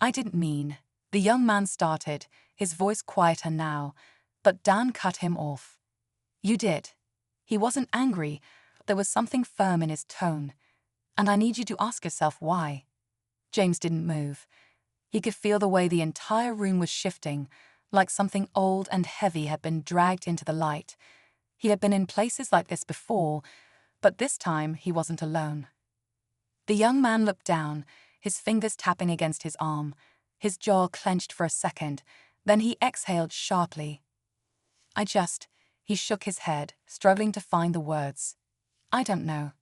I didn't mean, the young man started, his voice quieter now, but Dan cut him off. You did. He wasn't angry, there was something firm in his tone. And I need you to ask yourself why. James didn't move. He could feel the way the entire room was shifting, like something old and heavy had been dragged into the light. He had been in places like this before, but this time he wasn't alone. The young man looked down, his fingers tapping against his arm, his jaw clenched for a second, then he exhaled sharply. He shook his head, struggling to find the words. I don't know.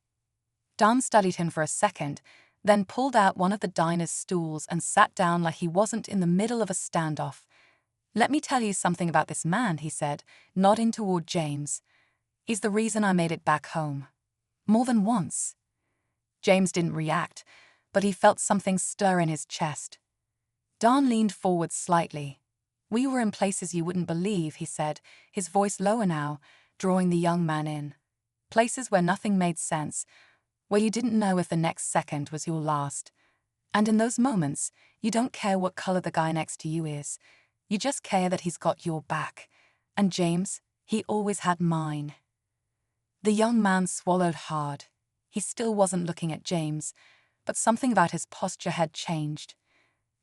Dan studied him for a second, then pulled out one of the diner's stools and sat down like he wasn't in the middle of a standoff. Let me tell you something about this man, he said, nodding toward James. He's the reason I made it back home. More than once. James didn't react, but he felt something stir in his chest. Dan leaned forward slightly. We were in places you wouldn't believe, he said, his voice lower now, drawing the young man in. Places where nothing made sense, where you didn't know if the next second was your last. And in those moments, you don't care what color the guy next to you is. You just care that he's got your back. And James, he always had mine. The young man swallowed hard. He still wasn't looking at James, but something about his posture had changed.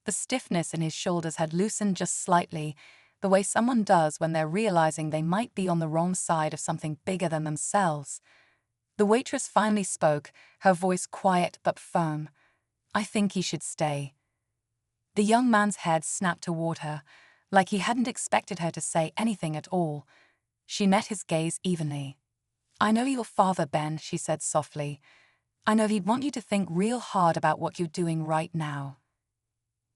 The stiffness in his shoulders had loosened just slightly, the way someone does when they're realizing they might be on the wrong side of something bigger than themselves. The waitress finally spoke, her voice quiet but firm. I think he should stay. The young man's head snapped toward her, like he hadn't expected her to say anything at all. She met his gaze evenly. I know your father, Ben, she said softly. I know he'd want you to think real hard about what you're doing right now.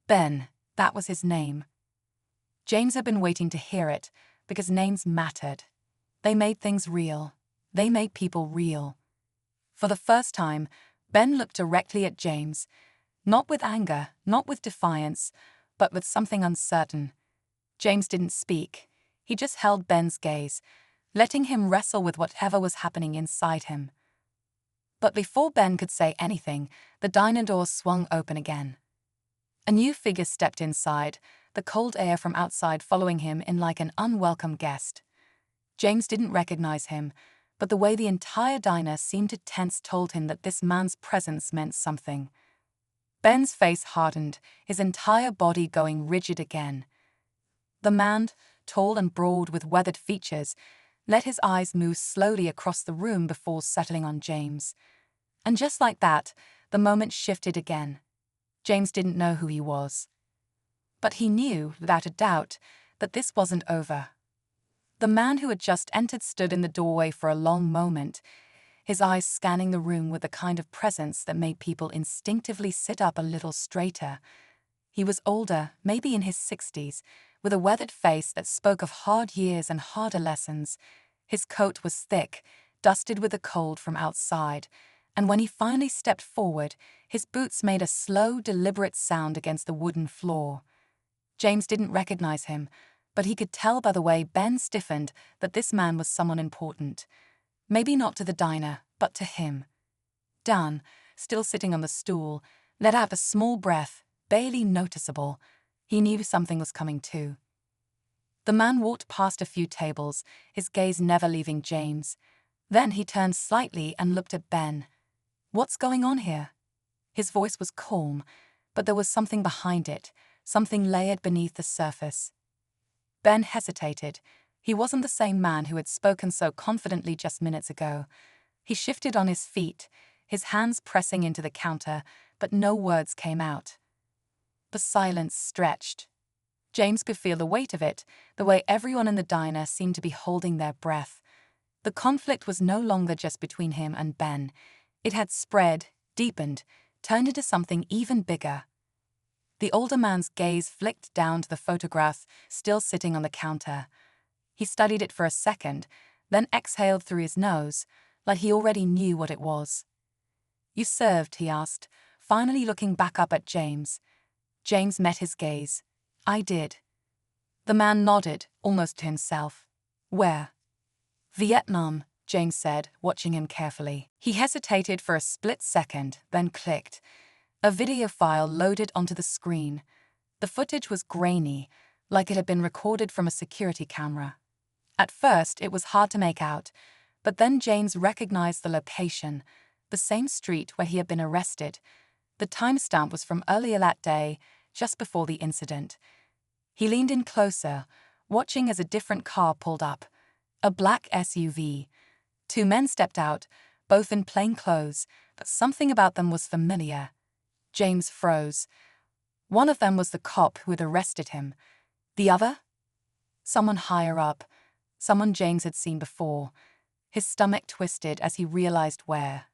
Ben, that was his name. James had been waiting to hear it, because names mattered. They made things real. They made people real. For the first time, Ben looked directly at James, not with anger, not with defiance, but with something uncertain. James didn't speak. He just held Ben's gaze, letting him wrestle with whatever was happening inside him. But before Ben could say anything, the diner door swung open again. A new figure stepped inside, the cold air from outside following him in like an unwelcome guest. James didn't recognize him, but the way the entire diner seemed to tense told him that this man's presence meant something. Ben's face hardened, his entire body going rigid again. The man, tall and broad with weathered features, let his eyes move slowly across the room before settling on James. And just like that, the moment shifted again. James didn't know who he was. But he knew, without a doubt, that this wasn't over. The man who had just entered stood in the doorway for a long moment, his eyes scanning the room with the kind of presence that made people instinctively sit up a little straighter. He was older, maybe in his 60s, with a weathered face that spoke of hard years and harder lessons. His coat was thick, dusted with the cold from outside, and when he finally stepped forward, his boots made a slow, deliberate sound against the wooden floor. James didn't recognize him, but he could tell by the way Ben stiffened that this man was someone important. Maybe not to the diner, but to him. Dan, still sitting on the stool, let out a small breath, barely noticeable. He knew something was coming too. The man walked past a few tables, his gaze never leaving James. Then he turned slightly and looked at Ben. What's going on here? His voice was calm, but there was something behind it, something layered beneath the surface. Ben hesitated. He wasn't the same man who had spoken so confidently just minutes ago. He shifted on his feet, his hands pressing into the counter, but no words came out. The silence stretched. James could feel the weight of it, the way everyone in the diner seemed to be holding their breath. The conflict was no longer just between him and Ben. It had spread, deepened, turned into something even bigger. The older man's gaze flicked down to the photograph still sitting on the counter. He studied it for a second, then exhaled through his nose, like he already knew what it was. You served, he asked, finally looking back up at James. James met his gaze. I did. The man nodded, almost to himself. Where? Vietnam, James said, watching him carefully. He hesitated for a split second, then clicked. A video file loaded onto the screen. The footage was grainy, like it had been recorded from a security camera. At first, it was hard to make out, but then James recognized the location, the same street where he had been arrested. The timestamp was from earlier that day, just before the incident. He leaned in closer, watching as a different car pulled up. A black SUV. Two men stepped out, both in plain clothes, but something about them was familiar. James froze. One of them was the cop who had arrested him. The other? Someone higher up. Someone James had seen before. His stomach twisted as he realized where.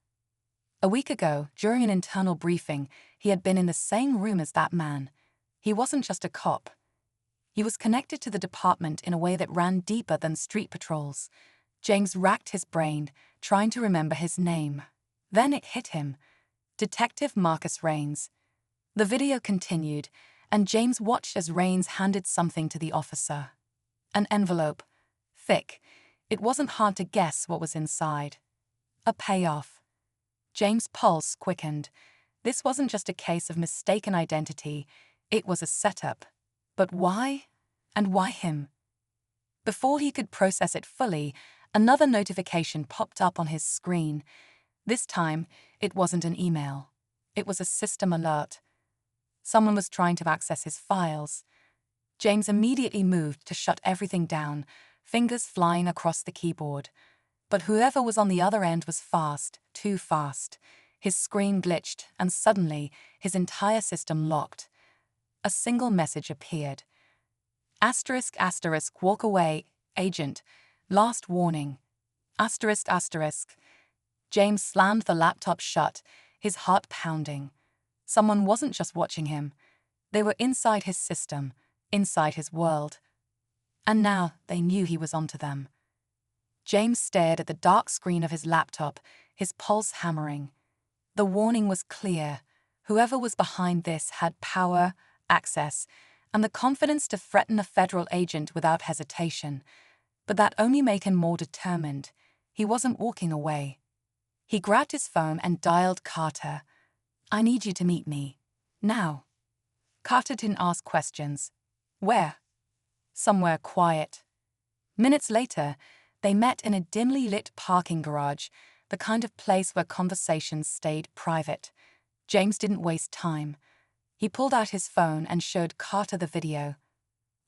A week ago, during an internal briefing, he had been in the same room as that man. He wasn't just a cop. He was connected to the department in a way that ran deeper than street patrols. James racked his brain, trying to remember his name. Then it hit him. Detective Marcus Raines. The video continued, and James watched as Raines handed something to the officer. An envelope. Thick. It wasn't hard to guess what was inside. A payoff. James' pulse quickened. This wasn't just a case of mistaken identity, it was a setup. But why? And why him? Before he could process it fully, another notification popped up on his screen. This time, it wasn't an email. It was a system alert. Someone was trying to access his files. James immediately moved to shut everything down, fingers flying across the keyboard. But whoever was on the other end was fast, too fast. His screen glitched, and suddenly, his entire system locked. A single message appeared. Asterisk, asterisk, walk away, agent. Last warning. Asterisk, asterisk. James slammed the laptop shut, his heart pounding. Someone wasn't just watching him. They were inside his system, inside his world. And now they knew he was onto them. James stared at the dark screen of his laptop, his pulse hammering. The warning was clear. Whoever was behind this had power, access, and the confidence to threaten a federal agent without hesitation. But that only made him more determined. He wasn't walking away. He grabbed his phone and dialed Carter. I need you to meet me. Now. Carter didn't ask questions. Where? Somewhere quiet. Minutes later, they met in a dimly lit parking garage, the kind of place where conversations stayed private. James didn't waste time. He pulled out his phone and showed Carter the video.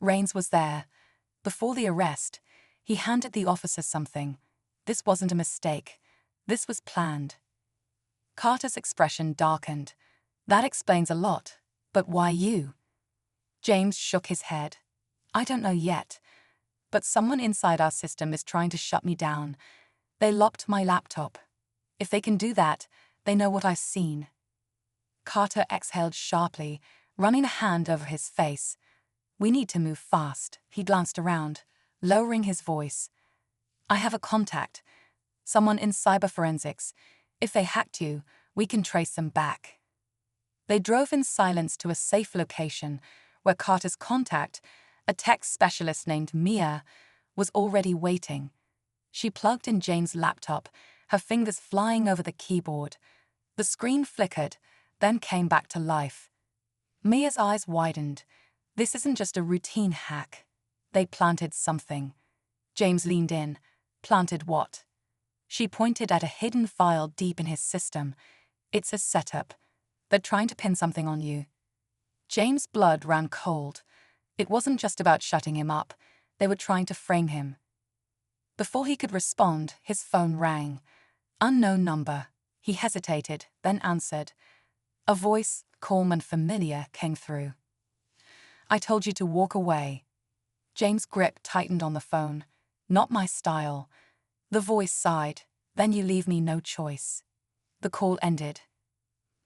Raines was there. Before the arrest, he handed the officer something. This wasn't a mistake. This was planned. Carter's expression darkened. That explains a lot. But why you? James shook his head. I don't know yet. But someone inside our system is trying to shut me down. They locked my laptop. If they can do that, they know what I've seen. Carter exhaled sharply, running a hand over his face. We need to move fast. He glanced around, lowering his voice. I have a contact. Someone in cyber forensics. If they hacked you, we can trace them back. They drove in silence to a safe location where Carter's contact, a tech specialist named Mia, was already waiting. She plugged in James' laptop, her fingers flying over the keyboard. The screen flickered, then came back to life. Mia's eyes widened. This isn't just a routine hack. They planted something. James leaned in. Planted what? She pointed at a hidden file deep in his system. It's a setup. They're trying to pin something on you. James' blood ran cold. It wasn't just about shutting him up. They were trying to frame him. Before he could respond, his phone rang. Unknown number. He hesitated, then answered. A voice, calm and familiar, came through. I told you to walk away. James' grip tightened on the phone. Not my style. The voice sighed. Then you leave me no choice. The call ended.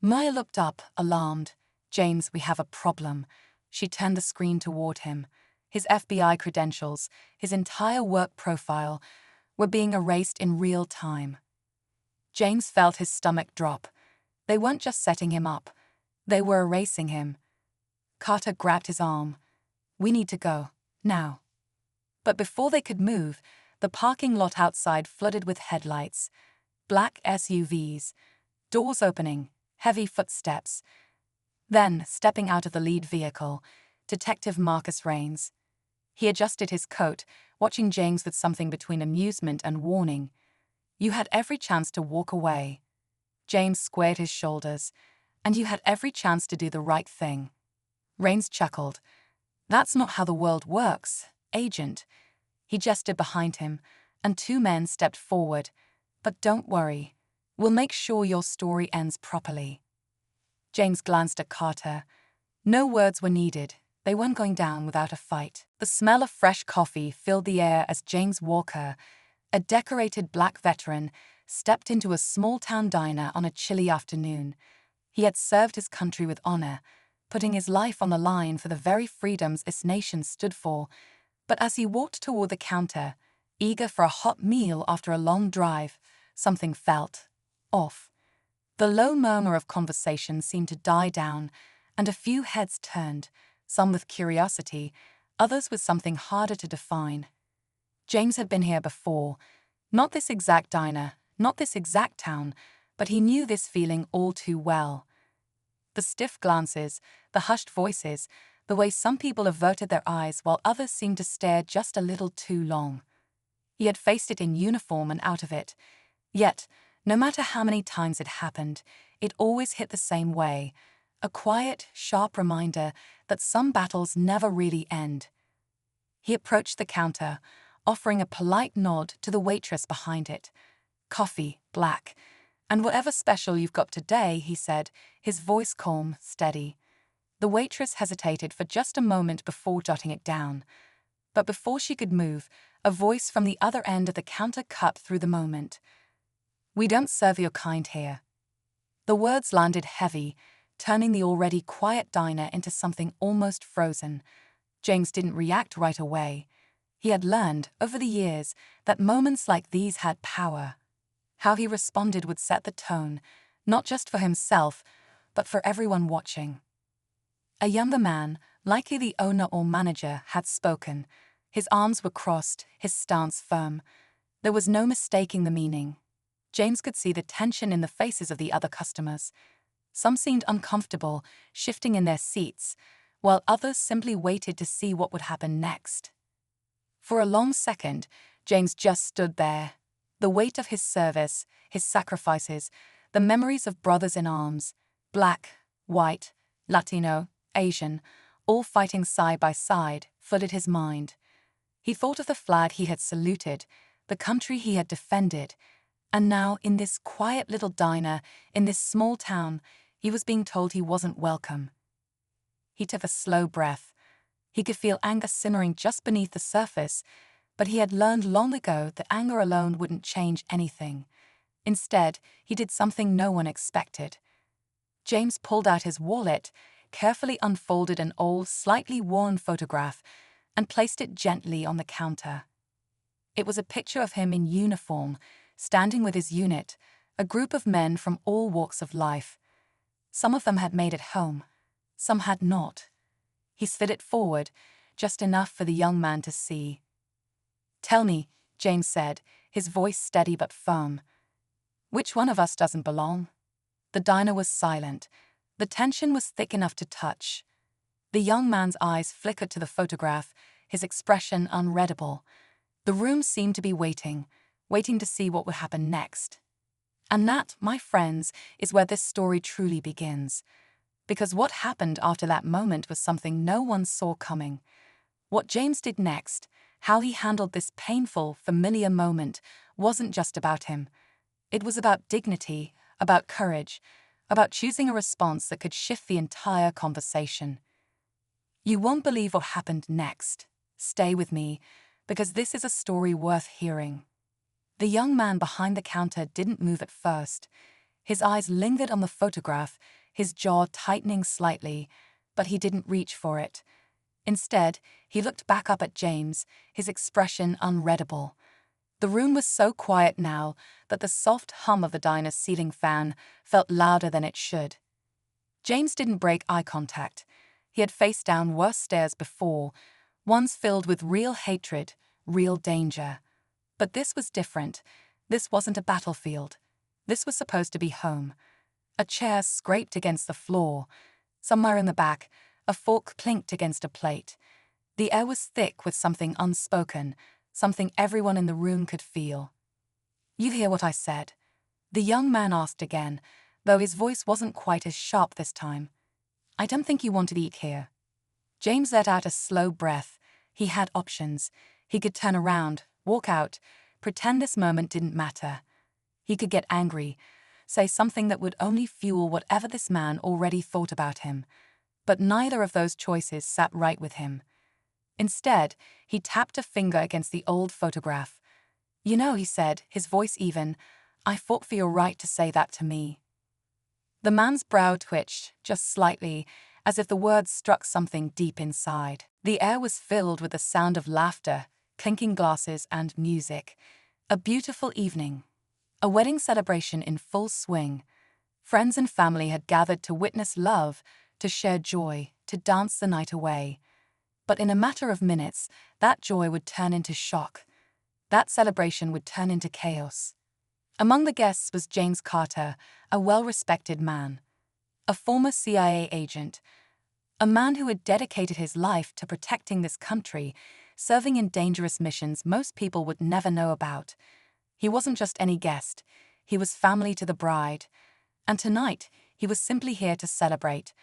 Maya looked up, alarmed. James, we have a problem. She turned the screen toward him. His FBI credentials, his entire work profile, were being erased in real time. James felt his stomach drop. They weren't just setting him up. They were erasing him. Carter grabbed his arm. We need to go. Now. But before they could move, the parking lot outside flooded with headlights. Black SUVs. Doors opening. Heavy footsteps. Then, stepping out of the lead vehicle, Detective Marcus Raines. He adjusted his coat, watching James with something between amusement and warning. You had every chance to walk away. James squared his shoulders. And you had every chance to do the right thing. Raines chuckled. That's not how the world works, Agent. He gestured behind him, and two men stepped forward. But don't worry. We'll make sure your story ends properly. James glanced at Carter. No words were needed. They weren't going down without a fight. The smell of fresh coffee filled the air as James Walker, a decorated black veteran, stepped into a small-town diner on a chilly afternoon. He had served his country with honor, putting his life on the line for the very freedoms this nation stood for. But as he walked toward the counter, eager for a hot meal after a long drive, something felt off. The low murmur of conversation seemed to die down, and a few heads turned, some with curiosity, others with something harder to define. James had been here before. Not this exact diner, not this exact town, but he knew this feeling all too well. The stiff glances, the hushed voices, the way some people averted their eyes while others seemed to stare just a little too long. He had faced it in uniform and out of it. Yet, no matter how many times it happened, it always hit the same way, a quiet, sharp reminder that some battles never really end. He approached the counter, offering a polite nod to the waitress behind it. Coffee, black. And whatever special you've got today, he said, his voice calm, steady. The waitress hesitated for just a moment before jotting it down. But before she could move, a voice from the other end of the counter cut through the moment. We don't serve your kind here. The words landed heavy, turning the already quiet diner into something almost frozen. James didn't react right away. He had learned, over the years, that moments like these had power. How he responded would set the tone, not just for himself, but for everyone watching. A younger man, likely the owner or manager, had spoken. His arms were crossed, his stance firm. There was no mistaking the meaning. James could see the tension in the faces of the other customers. Some seemed uncomfortable, shifting in their seats, while others simply waited to see what would happen next. For a long second, James just stood there. The weight of his service, his sacrifices, the memories of brothers in arms, black, white, Latino, Asian, all fighting side by side, flooded his mind. He thought of the flag he had saluted, the country he had defended, and now in this quiet little diner, in this small town, he was being told he wasn't welcome. He took a slow breath. He could feel anger simmering just beneath the surface, but he had learned long ago that anger alone wouldn't change anything. Instead, he did something no one expected. James pulled out his wallet, carefully unfolded an old, slightly worn photograph, and placed it gently on the counter. It was a picture of him in uniform, standing with his unit, a group of men from all walks of life. Some of them had made it home, some had not. He slid it forward, just enough for the young man to see. Tell me, James said, his voice steady but firm. Which one of us doesn't belong? The diner was silent. The tension was thick enough to touch. The young man's eyes flickered to the photograph, his expression unreadable. The room seemed to be waiting to see what would happen next. And that, my friends, is where this story truly begins. Because what happened after that moment was something no one saw coming. What James did next, how he handled this painful, familiar moment, wasn't just about him. It was about dignity, about courage, about choosing a response that could shift the entire conversation. You won't believe what happened next. Stay with me, because this is a story worth hearing. The young man behind the counter didn't move at first. His eyes lingered on the photograph, his jaw tightening slightly, but he didn't reach for it. Instead, he looked back up at James, his expression unreadable. The room was so quiet now that the soft hum of the diner's ceiling fan felt louder than it should. James didn't break eye contact. He had faced down worse stares before, ones filled with real hatred, real danger. But this was different. This wasn't a battlefield. This was supposed to be home. A chair scraped against the floor. Somewhere in the back, A fork clinked against a plate. The air was thick with something unspoken, something everyone in the room could feel. "You hear what I said?" The young man asked again, though his voice wasn't quite as sharp this time. "I don't think you want to eat here." James let out a slow breath. He had options. He could turn around, walk out, pretend this moment didn't matter. He could get angry, say something that would only fuel whatever this man already thought about him. But neither of those choices sat right with him. Instead, he tapped a finger against the old photograph. "You know," he said, his voice even, "I fought for your right to say that to me." The man's brow twitched, just slightly, as if the words struck something deep inside. The air was filled with the sound of laughter, clinking glasses, and music. A beautiful evening. A wedding celebration in full swing. Friends and family had gathered to witness love, to share joy, to dance the night away. But in a matter of minutes, that joy would turn into shock. That celebration would turn into chaos. Among the guests was James Carter, a well-respected man. A former CIA agent. A man who had dedicated his life to protecting this country, serving in dangerous missions most people would never know about. He wasn't just any guest. He was family to the bride. And tonight, he was simply here to celebrate,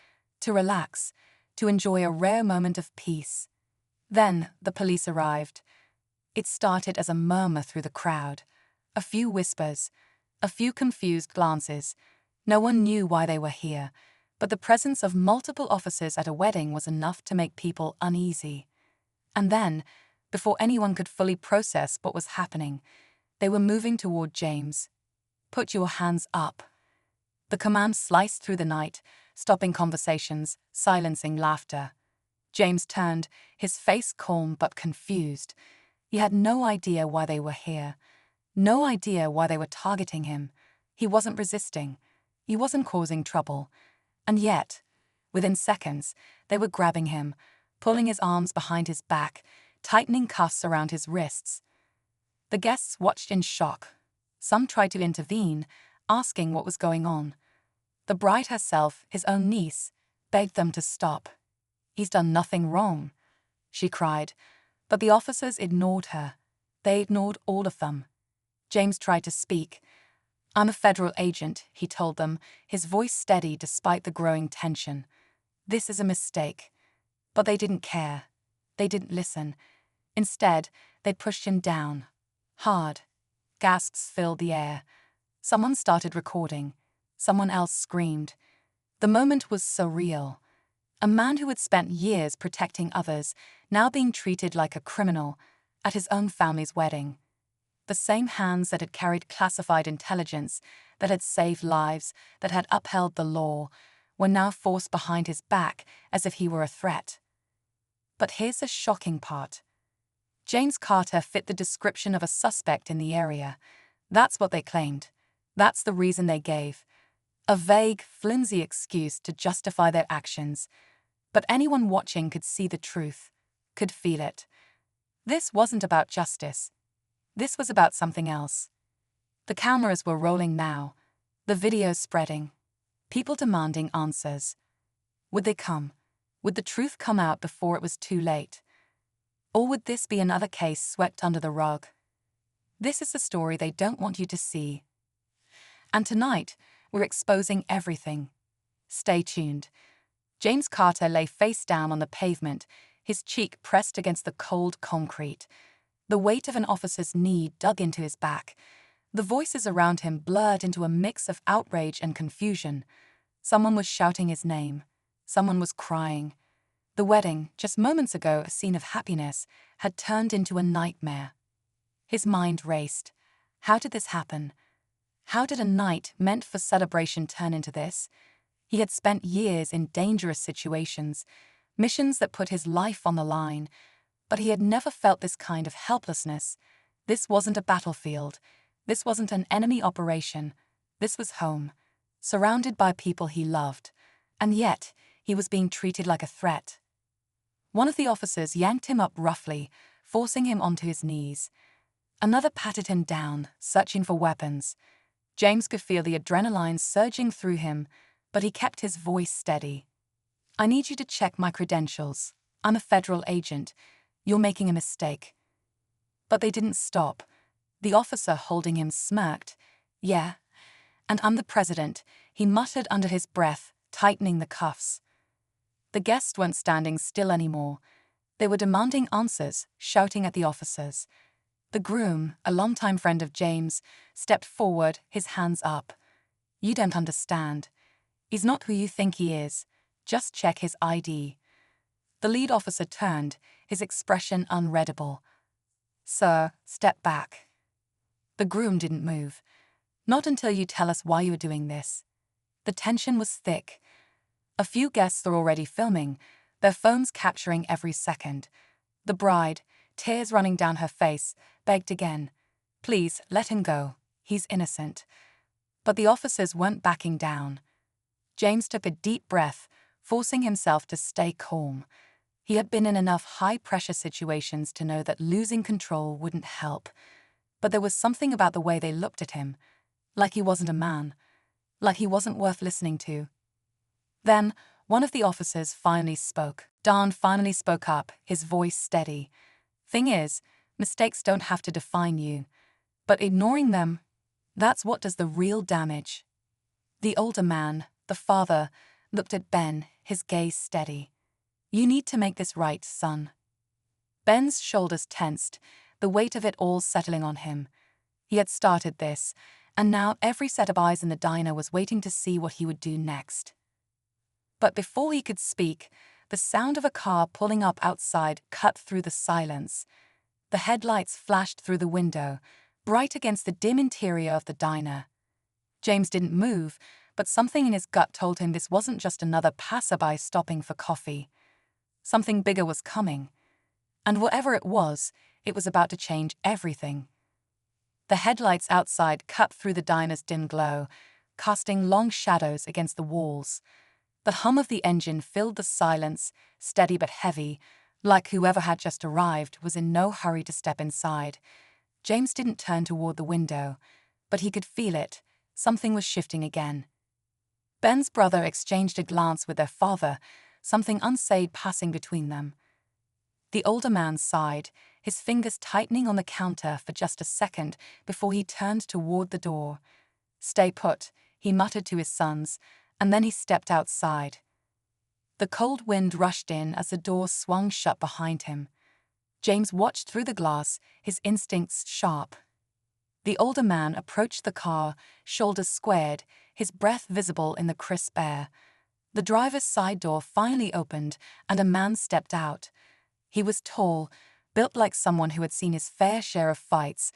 to relax, to enjoy a rare moment of peace. Then, the police arrived. It started as a murmur through the crowd. A few whispers, a few confused glances. No one knew why they were here, but the presence of multiple officers at a wedding was enough to make people uneasy. And then, before anyone could fully process what was happening, they were moving toward James. "Put your hands up." The command sliced through the night, stopping conversations, silencing laughter. James turned, his face calm but confused. He had no idea why they were here. No idea why they were targeting him. He wasn't resisting. He wasn't causing trouble. And yet, within seconds, they were grabbing him, pulling his arms behind his back, tightening cuffs around his wrists. The guests watched in shock. Some tried to intervene, asking what was going on. The bride herself, his own niece, begged them to stop. "He's done nothing wrong," she cried, but the officers ignored her. They ignored all of them. James tried to speak. "I'm a federal agent," he told them, his voice steady despite the growing tension. "This is a mistake." But they didn't care. They didn't listen. Instead, they pushed him down. Hard. Gasps filled the air. Someone started recording. Someone else screamed. The moment was surreal. A man who had spent years protecting others, now being treated like a criminal, at his own family's wedding. The same hands that had carried classified intelligence, that had saved lives, that had upheld the law, were now forced behind his back as if he were a threat. But here's the shocking part. James Carter fit the description of a suspect in the area. That's what they claimed. That's the reason they gave. A vague, flimsy excuse to justify their actions. But anyone watching could see the truth, could feel it. This wasn't about justice. This was about something else. The cameras were rolling now, the videos spreading, people demanding answers. Would they come? Would the truth come out before it was too late? Or would this be another case swept under the rug? This is the story they don't want you to see. And tonight, we're exposing everything. Stay tuned. James Carter lay face down on the pavement, his cheek pressed against the cold concrete. The weight of an officer's knee dug into his back. The voices around him blurred into a mix of outrage and confusion. Someone was shouting his name. Someone was crying. The wedding, just moments ago a scene of happiness, had turned into a nightmare. His mind raced. How did this happen? How did a night meant for celebration turn into this? He had spent years in dangerous situations, missions that put his life on the line, but he had never felt this kind of helplessness. This wasn't a battlefield. This wasn't an enemy operation. This was home, surrounded by people he loved. And yet, he was being treated like a threat. One of the officers yanked him up roughly, forcing him onto his knees. Another patted him down, searching for weapons. James could feel the adrenaline surging through him, but he kept his voice steady. I need you to check my credentials. I'm a federal agent. You're making a mistake. But they didn't stop. The officer holding him smirked. Yeah, and I'm the president, he muttered under his breath, tightening the cuffs. The guests weren't standing still anymore. They were demanding answers, shouting at the officers. The groom, a longtime friend of James, stepped forward, his hands up. You don't understand. He's not who you think he is. Just check his ID. The lead officer turned, his expression unreadable. Sir, step back. The groom didn't move. Not until you tell us why you are doing this. The tension was thick. A few guests are already filming, their phones capturing every second. The bride, tears running down her face, begged again. Please, let him go. He's innocent. But the officers weren't backing down. James took a deep breath, forcing himself to stay calm. He had been in enough high-pressure situations to know that losing control wouldn't help. But there was something about the way they looked at him, like he wasn't a man, like he wasn't worth listening to. Then, one of the officers finally spoke. Dan finally spoke up, his voice steady. Thing is, mistakes don't have to define you. But ignoring them, that's what does the real damage. The older man, the father, looked at Ben, his gaze steady. You need to make this right, son. Ben's shoulders tensed, the weight of it all settling on him. He had started this, and now every set of eyes in the diner was waiting to see what he would do next. But before he could speak, the sound of a car pulling up outside cut through the silence. The headlights flashed through the window, bright against the dim interior of the diner. James didn't move, but something in his gut told him this wasn't just another passerby stopping for coffee. Something bigger was coming. And whatever it was about to change everything. The headlights outside cut through the diner's dim glow, casting long shadows against the walls. The hum of the engine filled the silence, steady but heavy, like whoever had just arrived was in no hurry to step inside. James didn't turn toward the window, but he could feel it. Something was shifting again. Ben's brother exchanged a glance with their father, something unsaid passing between them. The older man sighed, his fingers tightening on the counter for just a second before he turned toward the door. Stay put, he muttered to his sons, and then he stepped outside. The cold wind rushed in as the door swung shut behind him. James watched through the glass, his instincts sharp. The older man approached the car, shoulders squared, his breath visible in the crisp air. The driver's side door finally opened, and a man stepped out. He was tall, built like someone who had seen his fair share of fights,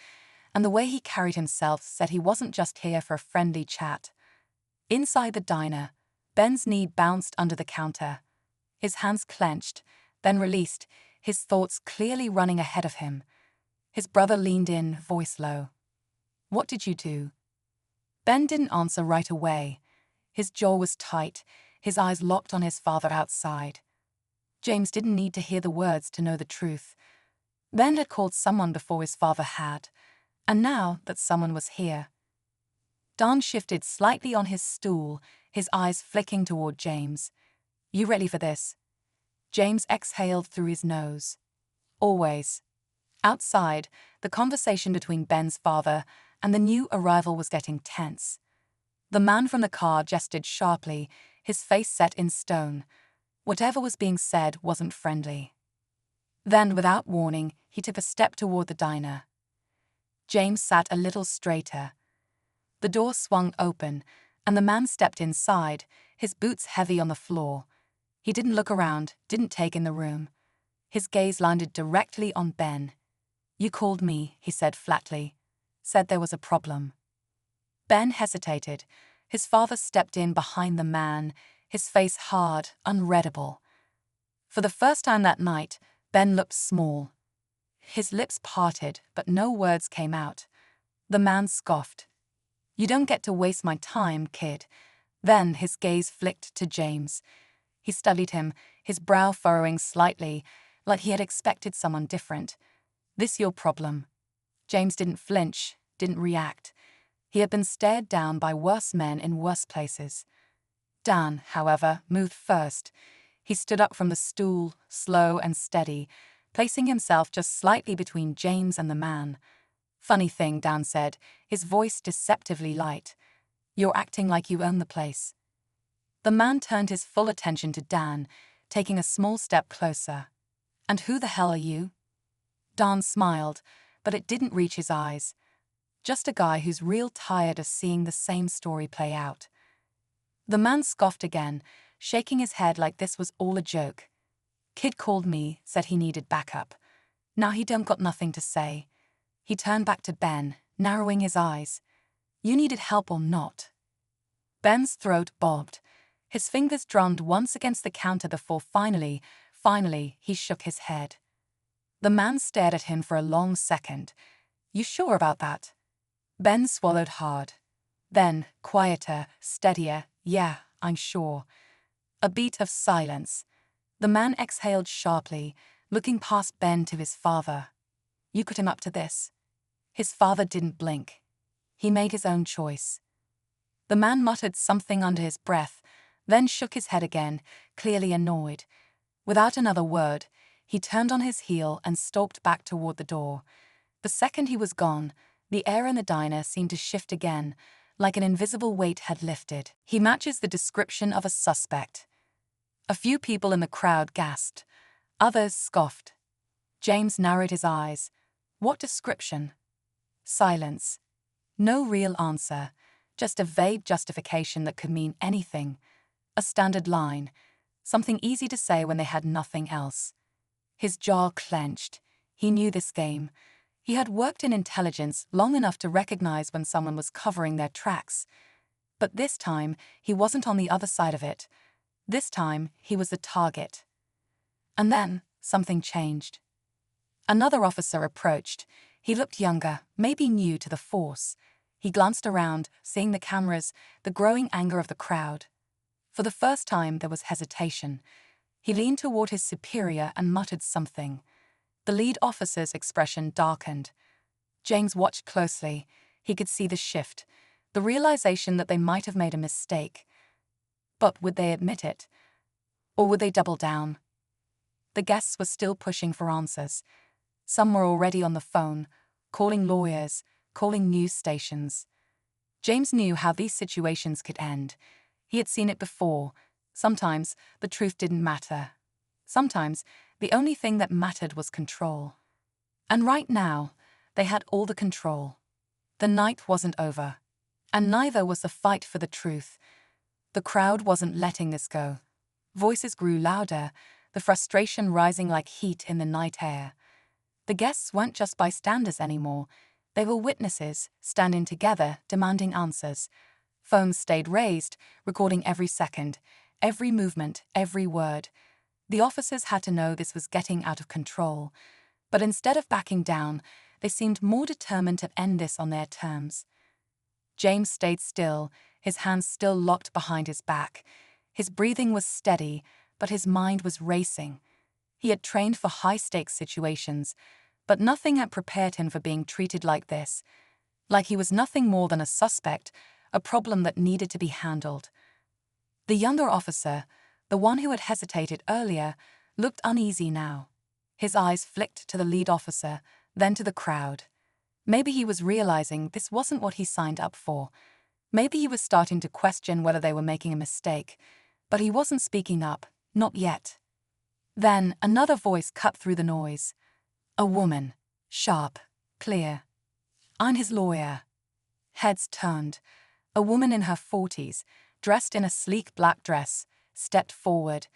and the way he carried himself said he wasn't just here for a friendly chat. Inside the diner, Ben's knee bounced under the counter. His hands clenched, then released, his thoughts clearly running ahead of him. His brother leaned in, voice low. What did you do? Ben didn't answer right away. His jaw was tight, his eyes locked on his father outside. James didn't need to hear the words to know the truth. Ben had called someone before his father had, and now that someone was here. Dan shifted slightly on his stool, his eyes flicking toward James. You ready for this? James exhaled through his nose. Always. Outside, the conversation between Ben's father and the new arrival was getting tense. The man from the car gestured sharply, his face set in stone. Whatever was being said wasn't friendly. Then, without warning, he took a step toward the diner. James sat a little straighter. The door swung open, and the man stepped inside, his boots heavy on the floor. He didn't look around, didn't take in the room. His gaze landed directly on Ben. You called me, he said flatly. Said there was a problem. Ben hesitated. His father stepped in behind the man, his face hard, unreadable. For the first time that night, Ben looked small. His lips parted, but no words came out. The man scoffed. You don't get to waste my time, kid. Then his gaze flicked to James. He studied him, his brow furrowing slightly, like he had expected someone different. This your problem? James didn't flinch, didn't react. He had been stared down by worse men in worse places. Dan, however, moved first. He stood up from the stool, slow and steady, placing himself just slightly between James and the man. "Funny thing," Dan said, his voice deceptively light. "You're acting like you own the place." The man turned his full attention to Dan, taking a small step closer. "And who the hell are you?" Dan smiled, but it didn't reach his eyes. "Just a guy who's real tired of seeing the same story play out." The man scoffed again, shaking his head like this was all a joke. "Kid called me, said he needed backup. Now he don't got nothing to say." He turned back to Ben, narrowing his eyes. "You needed help or not?" Ben's throat bobbed. His fingers drummed once against the counter before finally, he shook his head. The man stared at him for a long second. "You sure about that?" Ben swallowed hard. Then, quieter, steadier, "Yeah, I'm sure." A beat of silence. The man exhaled sharply, looking past Ben to his father. "You put him up to this?" His father didn't blink. He made his own choice. The man muttered something under his breath, then shook his head again, clearly annoyed. Without another word, he turned on his heel and stalked back toward the door. The second he was gone, the air in the diner seemed to shift again, like an invisible weight had lifted. "He matches the description of a suspect." A few people in the crowd gasped. Others scoffed. James narrowed his eyes. "What description?" Silence. No real answer, just a vague justification that could mean anything. A standard line, something easy to say when they had nothing else. His jaw clenched. He knew this game. He had worked in intelligence long enough to recognize when someone was covering their tracks. But this time, he wasn't on the other side of it. This time, he was the target. And then, something changed. Another officer approached. He looked younger, maybe new to the force. He glanced around, seeing the cameras, the growing anger of the crowd. For the first time, there was hesitation. He leaned toward his superior and muttered something. The lead officer's expression darkened. James watched closely. He could see the shift, the realization that they might have made a mistake. But would they admit it? Or would they double down? The guests were still pushing for answers. Some were already on the phone, calling lawyers, calling news stations. James knew how these situations could end. He had seen it before. Sometimes the truth didn't matter. Sometimes the only thing that mattered was control. And right now, they had all the control. The night wasn't over. And neither was the fight for the truth. The crowd wasn't letting this go. Voices grew louder, the frustration rising like heat in the night air. The guests weren't just bystanders anymore. They were witnesses, standing together, demanding answers. Phones stayed raised, recording every second, every movement, every word. The officers had to know this was getting out of control. But instead of backing down, they seemed more determined to end this on their terms. James stayed still, his hands still locked behind his back. His breathing was steady, but his mind was racing. He had trained for high-stakes situations, but nothing had prepared him for being treated like this, like he was nothing more than a suspect, a problem that needed to be handled. The younger officer, the one who had hesitated earlier, looked uneasy now. His eyes flicked to the lead officer, then to the crowd. Maybe he was realizing this wasn't what he signed up for. Maybe he was starting to question whether they were making a mistake, but he wasn't speaking up, not yet. Then another voice cut through the noise. A woman, sharp, clear. "I'm his lawyer." Heads turned. A woman in her 40s, dressed in a sleek black dress, stepped forward.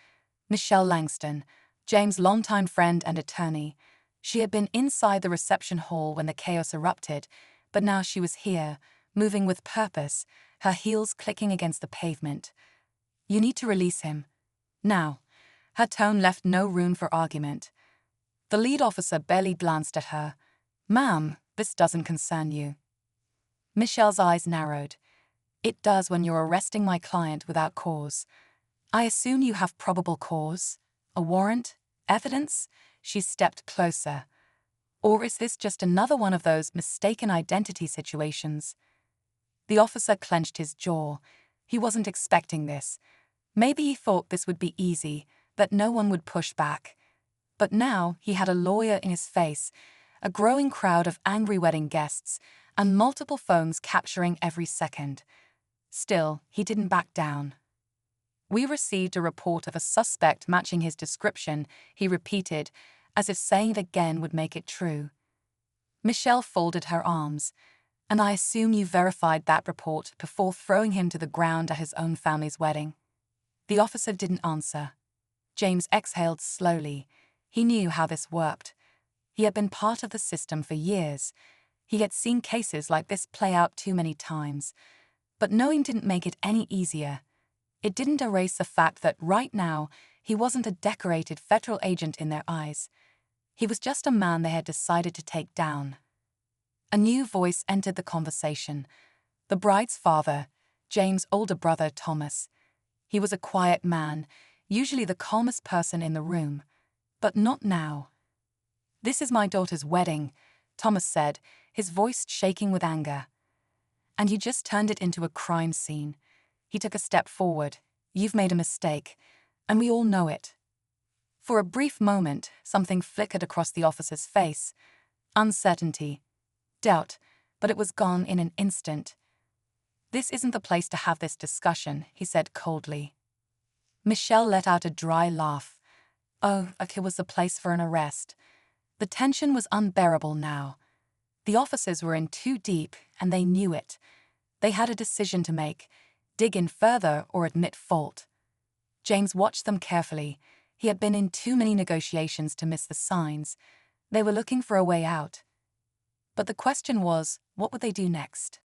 Michelle Langston, James' longtime friend and attorney. She had been inside the reception hall when the chaos erupted, but now she was here, moving with purpose, her heels clicking against the pavement. "You need to release him. Now." Her tone left no room for argument. The lead officer barely glanced at her. "Ma'am, this doesn't concern you." Michelle's eyes narrowed. "It does when you're arresting my client without cause. I assume you have probable cause? A warrant? Evidence?" She stepped closer. "Or is this just another one of those mistaken identity situations?" The officer clenched his jaw. He wasn't expecting this. Maybe he thought this would be easy, that no one would push back. But now he had a lawyer in his face, a growing crowd of angry wedding guests, and multiple phones capturing every second. Still, he didn't back down. "We received a report of a suspect matching his description," he repeated, as if saying it again would make it true. Michelle folded her arms. "And I assume you verified that report before throwing him to the ground at his own family's wedding?" The officer didn't answer. James exhaled slowly. He knew how this worked. He had been part of the system for years. He had seen cases like this play out too many times. But knowing didn't make it any easier. It didn't erase the fact that right now he wasn't a decorated federal agent in their eyes. He was just a man they had decided to take down. A new voice entered the conversation. The bride's father, James' older brother Thomas. He was a quiet man, usually the calmest person in the room. But not now. "This is my daughter's wedding," Thomas said, his voice shaking with anger. "And you just turned it into a crime scene." He took a step forward. "You've made a mistake, and we all know it." For a brief moment, something flickered across the officer's face. Uncertainty. Doubt, but it was gone in an instant. "This isn't the place to have this discussion," he said coldly. Michelle let out a dry laugh. Oh, it was the place for an arrest. The tension was unbearable now. The officers were in too deep, and they knew it. They had a decision to make: dig in further or admit fault. James watched them carefully. He had been in too many negotiations to miss the signs. They were looking for a way out. But the question was, what would they do next?